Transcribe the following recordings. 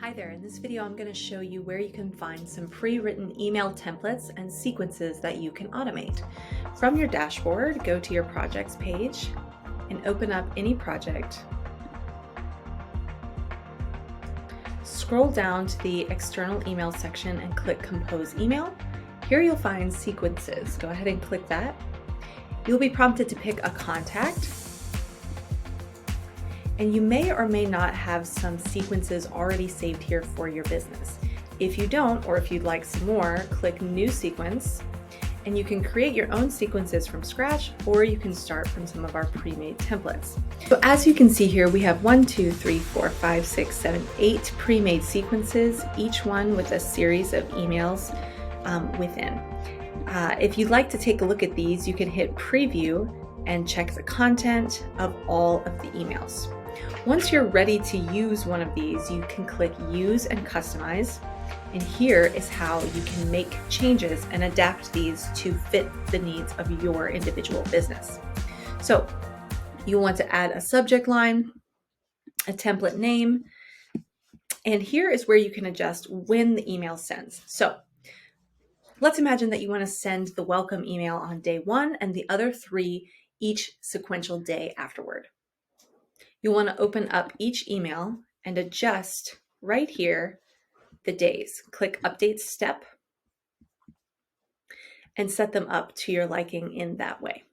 Hi there, in this video I'm going to show you where you can find some pre-written email templates and sequences that you can automate. From your dashboard, go to your projects page and open up any project. Scroll down to the external email section and click Compose Email. Here you'll find sequences. Go ahead and click that. You'll be prompted to pick a contact. And you may or may not have some sequences already saved here for your business. If you don't, or if you'd like some more, click New Sequence, and you can create your own sequences from scratch, or you can start from some of our pre-made templates. So as you can see here, we have 8 pre-made sequences, each one with a series of emails within. If you'd like to take a look at these, you can hit Preview and check the content of all of the emails. Once you're ready to use one of these, you can click Use and Customize, and here is how you can make changes and adapt these to fit the needs of your individual business. So you want to add a subject line, a template name, and here is where you can adjust when the email sends. So let's imagine that you want to send the welcome email on day 1 and the other 3 each sequential day afterward. You'll want to open up each email and adjust right here the days. Click Update Step and set them up to your liking in that way.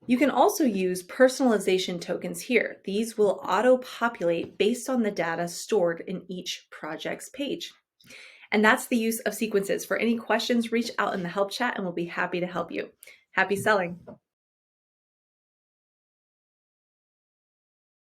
You can also use personalization tokens here. These will auto-populate based on the data stored in each project's page. And that's the use of sequences. For any questions, reach out in the help chat and we'll be happy to help you. Happy selling!